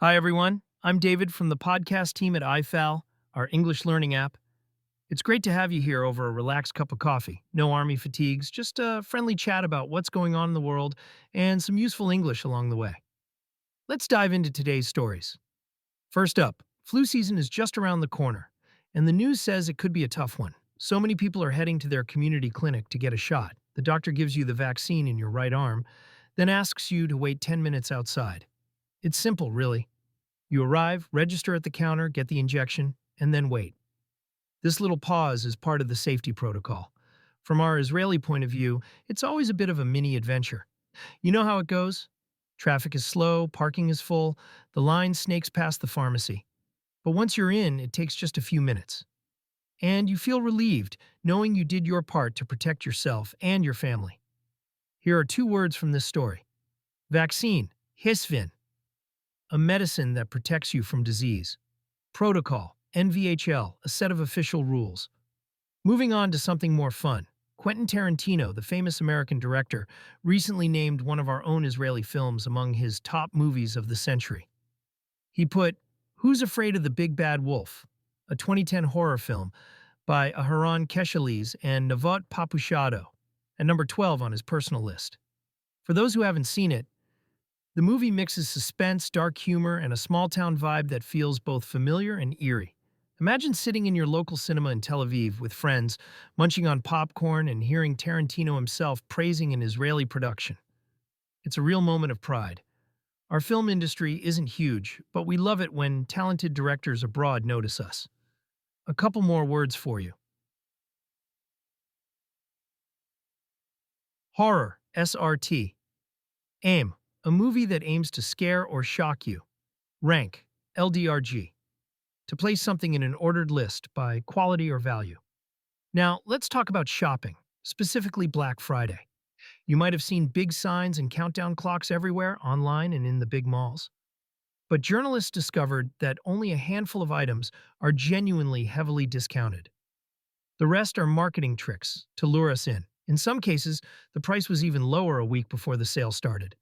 Hi, everyone. I'm David from the podcast team at I-Fal, our English learning app. It's great to have you here over a relaxed cup of coffee. No army fatigues, just a friendly chat about what's going on in the world and some useful English along the way. Let's dive into today's stories. First up, flu season is just around the corner, and the news says it could be a tough one. So many people are heading to their community clinic to get a shot. The doctor gives you the vaccine in your right arm, then asks you to wait 10 minutes outside. It's simple, really. You arrive, register at the counter, get the injection, and then wait. This little pause is part of the safety protocol. From our Israeli point of view, it's always a bit of a mini adventure. You know how it goes? Traffic is slow, parking is full, the line snakes past the pharmacy. But once you're in, it takes just a few minutes. And you feel relieved, knowing you did your part to protect yourself and your family. Here are two words from this story. Vaccine, hisvin, a medicine that protects you from disease. Protocol, NVHL, a set of official rules. Moving on to something more fun. Quentin Tarantino, the famous American director, recently named one of our own Israeli films among his top movies of the century. He put Who's Afraid of the Big Bad Wolf, a 2010 horror film by Aharon Keshelis and Navot Papushado, at number 12 on his personal list. For those who haven't seen it, the movie mixes suspense, dark humor, and a small-town vibe that feels both familiar and eerie. Imagine sitting in your local cinema in Tel Aviv with friends, munching on popcorn and hearing Tarantino himself praising an Israeli production. It's a real moment of pride. Our film industry isn't huge, but we love it when talented directors abroad notice us. A couple more words for you. Horror, SRT. Aim, a movie that aims to scare or shock you. Rank, LDRG, to place something in an ordered list by quality or value. Now, let's talk about shopping, specifically Black Friday. You might have seen big signs and countdown clocks everywhere, online and in the big malls. But journalists discovered that only a handful of items are genuinely heavily discounted. The rest are marketing tricks to lure us in. In some cases, the price was even lower a week before the sale started.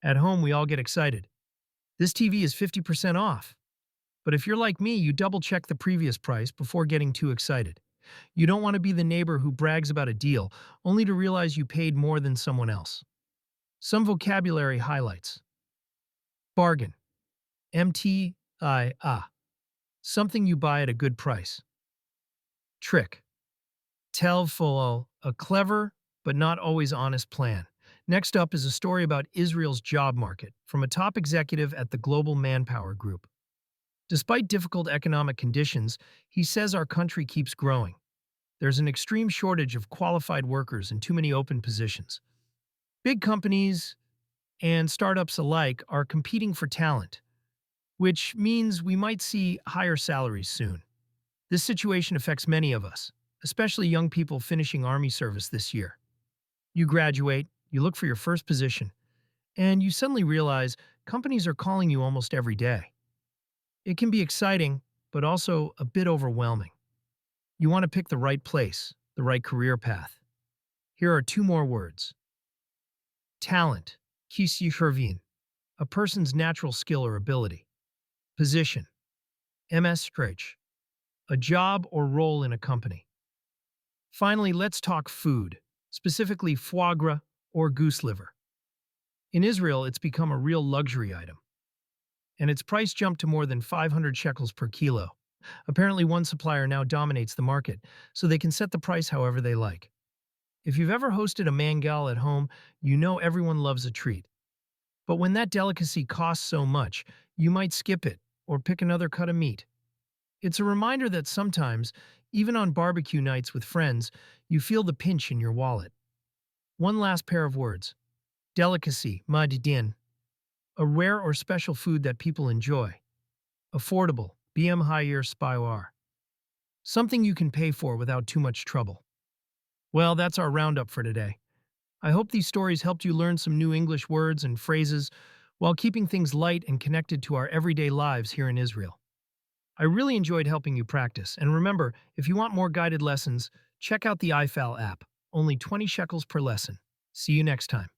At home, we all get excited. This TV is 50% off. But if you're like me, you double-check the previous price before getting too excited. You don't want to be the neighbor who brags about a deal, only to realize you paid more than someone else. Some vocabulary highlights. Bargain. MTIA. Something you buy at a good price. Trick. Telfol, a clever but not always honest plan. Next up is a story about Israel's job market from a top executive at the Global Manpower Group. Despite difficult economic conditions, he says our country keeps growing. There's an extreme shortage of qualified workers and too many open positions. Big companies and startups alike are competing for talent, which means we might see higher salaries soon. This situation affects many of us, especially young people finishing Army service this year. You graduate, you look for your first position, and you suddenly realize companies are calling you almost every day. It can be exciting, but also a bit overwhelming. You want to pick the right place, the right career path. Here are two more words. Talent, kisi, a person's natural skill or ability. Position, MS-Stretch, a job or role in a company. Finally, let's talk food, specifically foie gras or goose liver. In Israel, it's become a real luxury item, and its price jumped to more than 500 shekels per kilo. Apparently, one supplier now dominates the market, so they can set the price however they like. If you've ever hosted a mangal at home, you know everyone loves a treat. But when that delicacy costs so much, you might skip it or pick another cut of meat. It's a reminder that sometimes, even on barbecue nights with friends, you feel the pinch in your wallet. One last pair of words. Delicacy, madidin, a rare or special food that people enjoy. Affordable, bm higher spywar, something you can pay for without too much trouble. Well, that's our roundup for today. I hope these stories helped you learn some new English words and phrases while keeping things light and connected to our everyday lives here in Israel. I really enjoyed helping you practice, and remember, if you want more guided lessons, check out the I-Fal app, only 20 shekels per lesson. See you next time.